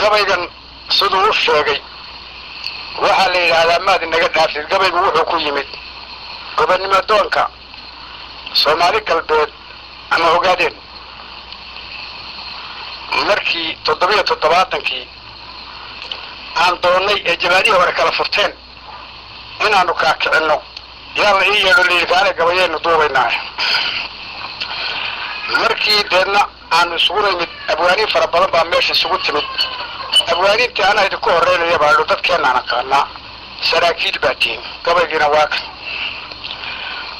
gabaygan siduu u sheegay waxaa la yidhaahdaa maad inaga dhaafsid. gabaygu wuxuu ku yimid gobonnimo doonka Soomaali galbeed ama ogaadeen markii 77 aan doonay ee jabaadihii hore kala furteen inaanu kaa kicinno yaa la ii yeedho liilkaale gabayaynu duubaynaa. markii deedna aanu isugu nimid abwaaniin fara badan baa meesha isugu timid. abwaaniintii anaa idinku horreynaya baadho dadkeenaan aqaanaa saraakiil baa tihin. gabaygiina waa kan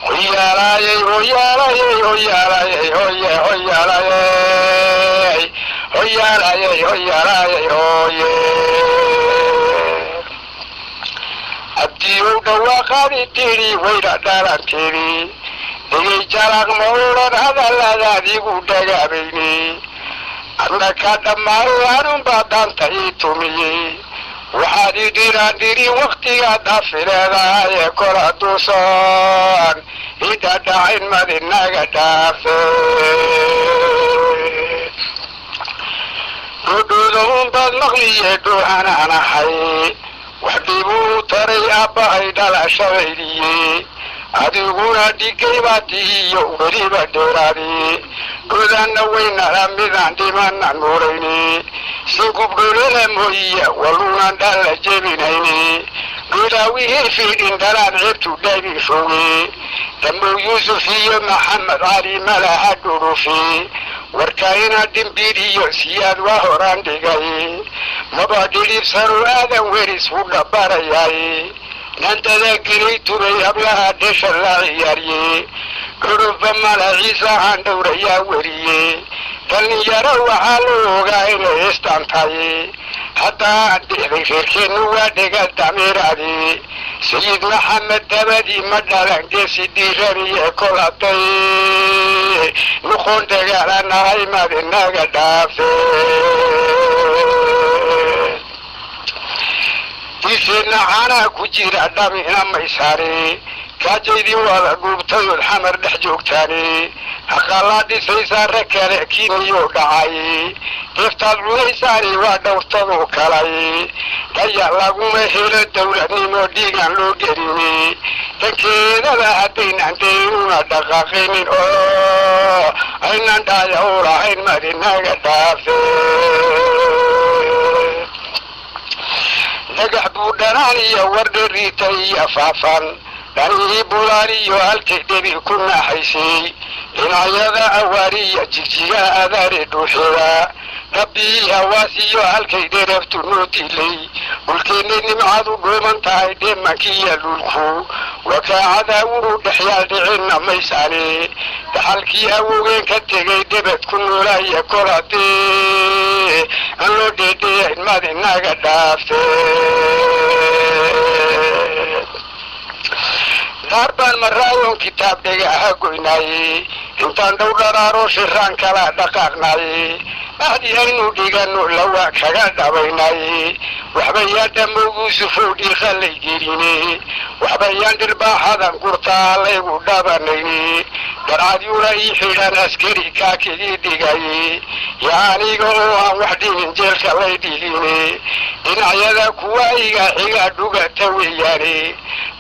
hoyaalayey hoyaalayey hoyaalayey hoye hoyaalayey hoyaalayey hoyaalayey hoye abdiyow dhawaaqaadi tiri wayna dhaalanteedi dhegay jalaq mawlan hadalladaadiigu dhagaabayni annaka dhammaanun baa daanta ii tumiyey waxaad ii dhiraan dhirin waktigaad dhafi leedahay ee kol hadduusan idadhacin madinaga dhaafe dhudhuudaun baad maqliye dhuuhanaan ahay wax dhibuu taray aabbahay dhalashadaydiye adiguna dhigay baa tihiyo weliba dheeraadi dhudanna waynala midaan dhimanan murayni si gubdholole mooyiya waluunan dhalla jebinayni dhudaawihii fiidhin dhalaan ceebtu dhabi foge dambow yuusuf iyo maxamed cali malaha dhurufi warkayna dhimbiiriyo siyaad waa horaan dhigay maba dhidhibsanu aadan weris u dhabarayay nantada gelay tubay hablaha dhesha la ciyaariye dhurufa mala ciisahaan dhowrayaa weriye dhallinyaro waxaa loo ogaa inay istaantahay haddaa dhexday reerkeennu waa dhega damiiraadi sayid maxamed dabadii ma dhalan geesi diiraniye kol hadday nuqoon dagaalanahay madinaga dhaafe diiseenna caanaha ku jira dhamina maysaare kaajaydii waada guubtayood xamar dhex joogtaani haqaalaa dhisaysaa rag kale kiiniyuu dhacay deeftaad cunaysaani waa dhowrtaduu kalay dhaya laguma helo dowladnimo dhiigaan loo gelini dankeedaba haddaynaan deynuna dhaqaaqinin oo aynan dhaaya u lahayn madinaga dhaafe dhagax buu dhanaan iyo wardhariita iyo faafan dhanihii bulaaliyo halkay dhebi ku naxaysay dhinacyada awaariya jigjigaha adaare dhuuxeeda dhabii hawaasiyo halkay dheraftu noo dilay dhulkeennay nimcadu dhuuman tahay dheemankiiyo dhulku wakaacada wuu dhexyaal dhicinna maysaane dhaxalkii awowgeen ka tegay dhebed ku noolaya kol haddee aan loo dheedheeyayn madinaga dhaafe dhaar baan maraayoon kitaab dhagaha goynaaye intaan dhow dharaaro shiraan kala dhaqaaqnaaye ahdi aynu dhigano lawa kaga dhabaynaaye waxbayaan dhamowguusufow dhiiqalay geline waxbayaan dhirbaaxadan gurtaa laygu dhabanayni darcadyuna ii xidhan askari kaakigii dhigaye yaa aniga oo aan wax dhihin jeelka lay dhigine dhinacyada kuwa iga xiga dhugata weeyaane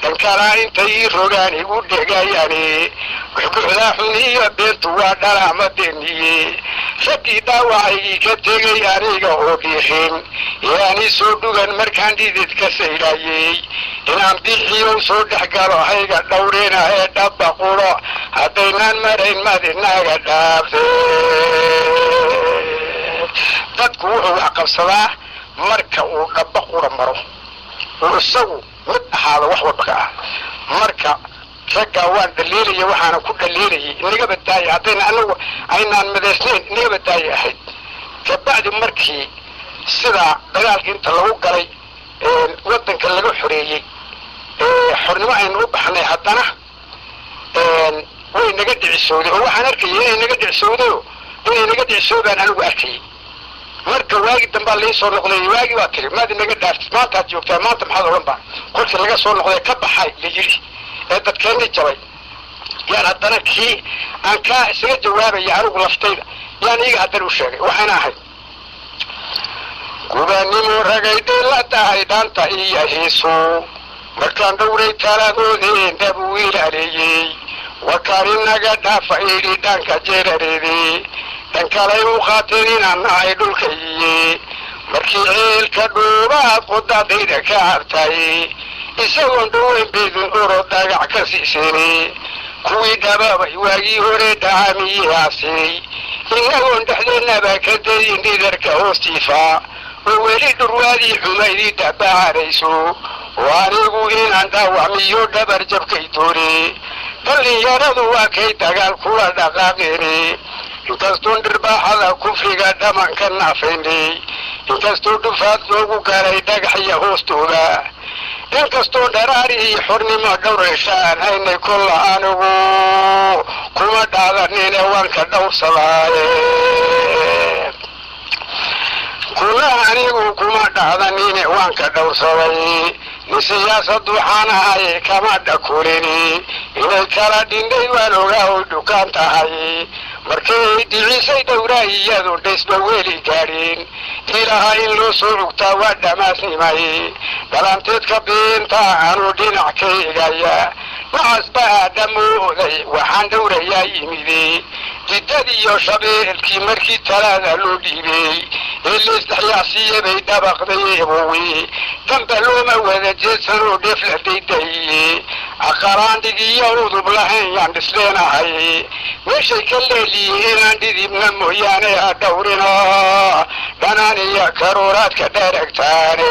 dankalaa intay ii rogaan igu dhegayaane guxguxdaa xun iyo beentu waa dhalaamadeeniye raggii dhaawacaygii ka tegay aniga oo dhiiqin yaani soo dhugan markaan dhidid ka saydhayey inaan bixiyow soo dhex galo hayga dhowrina ee dhabba quro haddaynaan marayn madinaga dhaafe dadku wuxuu wax qabsadaa marka uu dhabba qura maro uu isagu mid ahaada wax walba ka ah marka raggaa waan dhaliilaya waxaana ku dhaliilayay inaga badaaya haddayna anagu aynaan midaysnayn inaga badaaya ahayd kabacdi markii sidaa dagaalkii inta lagu galay waddanka laga xoreeyey xornimo aynu u baxnay haddana way naga dhicisowday oo waxaan arkayay inay naga dhicisowdayo inay naga dhicisoodaan anigu arkayay marka waagi dambaa lai soo noqday waagi baa tiri maad inaga dhaaftid maantaad joogtaa maanta maxaad odhan baa kolkii laga soo noqday ka baxay la yidhi ee dadkeenni jabay yaan haddana kii aan kaa isaga jawaabaya anigu laftayda yaan iiga haddana u sheegay waxayna ahayd gubaannimo ragay dhilla tahay dhanta iyo hiisu markaan dhowray taladoodeen dhab u ilaaleeyey wakaan inaga dhaafa idhi dhanka jeerareedee dhan kalay u qaateen inaan nahay dhulkaiye markii ceelka dhuubaad qudadayda ka cabtay isagoon dhoweyn beedun oro dagac ka siiseene kuwii dhabaabay waagii hore dhacamiyaasay inagoon dhexdeennaba ka dayin dhidarka hoostiifa oo weli dhurwaadii xumaydii dhabacarayso oo anigu inaan dhaawacmiyo dhabar jabkay doone dhallinyaradu waa kay dagaal kula dhaqaaqeene inkastoon dhirbaaxada kufriga dhamanka naafaynay inkastoo dhufaad loogu galay dhagaxya hoostooda inkastoo dharaarihii xornimo dhowrayshaan haynay kolla anigu kuma dhaadanine waanka dhowrsadaaye anigu kuma dhacdanine waanka dhowrsaday ni siyaasad waxaan ahay kama dhakulini inay kala dhindhay waan ogaa oy dhukaan tahay markay dhicisay dhowraa iyadu dhaysba weli gaadhin ilaha in loo soo cugtaa waa dhamaasnimay dhalanteedka beenta anuu dhinac ka egaya nacas baa dhammooday waxaan dhowrayaa yimide jiddadiiyo shabeelkii markii talaada loo dhiibay ee laisdhexyaacsiiya bay dhabaqday eebowe damba looma wada jeedsanoo dheef la daydahiye aqaraandhigiiyo udub lahayn yaan dhisleenahay meeshay ka leeliyiin inaan dhidibna mooyaane ha dhowrina dhanaan iyo karuuraadka dheragtaane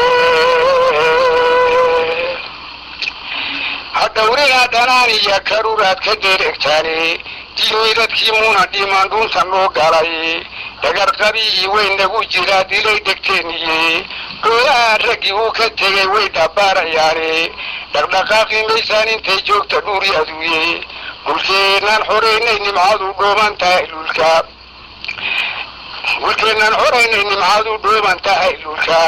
ha dhowrina dhanaan iyo karuuraadka dheragtaane diimeydadkii muna dhimaan dhunta noo galay dhagarqabii way nagu jiraa dilay dhegteeniye dhoolaha raggii uu ka tegay way dhabaarayaane dhaqdhaqaaqi maysaan intay joogta dhuuri aduuye dhulkeennaan xoraynay nimcadu dhooban tahay dhulka dhulkeennaan xoraynay nimcadu dhooban tahay dhulka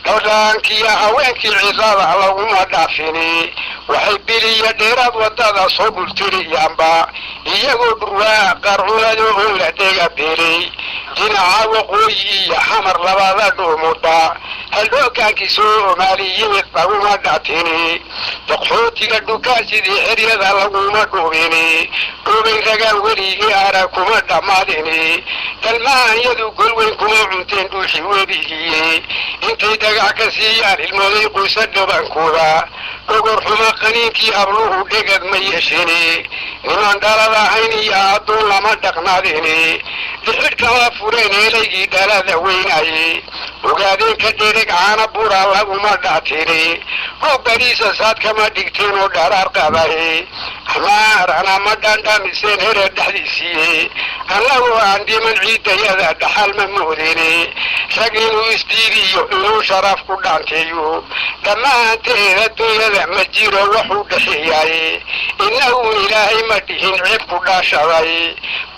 dhowdhaankiiyo haweenkii ciidada laguma dhaafini waxay biliya dheeraad wadada soo dhultiriyaanba iyagoo dhurwaa qarcunado oo la dhega beelay dhinaca waqooyi iyo xamar labada dhuumuda halhogaankii soomaali yimid laguma dhaatini daqxootiga dhukaan sidii xeryada laguma dhuubini dhuubay ragaan weligii ara kuma dhammaadini dalmaanyadu golweyn kuma cunteen dhuuxi webigiye intay dhagax ka siiyaan ilmooday quysa dhabankooda dhogor xuma qaniinkii habluhu dhegad ma yeeshini niman dhalad ahayn iyo adduun lama dhaqnaadini dhixidh kama fureen eelaygii dhalada weynaye ogaadeenka dhereg caana buraa laguma dhaatini roob bariisa saad kama dhigteen oo dharaar qabaye amaarana ma dhandhamiseen hereer dhexdiisiiye annagoo aan dhiman ciidayada dhaxal ma moodini rag inuu isdiidiyo inuu sharaf ku dhaanteeyo dhammaanteed adduunyada ma jiro waxuu dhexeeyaye innaguun ilaahay ma dhihin ceeb ku dhaashaday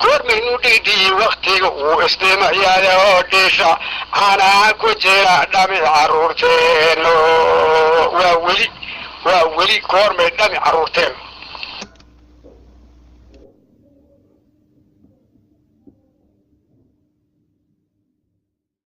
goormaynu dhidhiyi wakhtiga uu isdhimayaade oo dheesha caanaha ku jira dhami carruurteeno waa weli goormay dhami carruurteen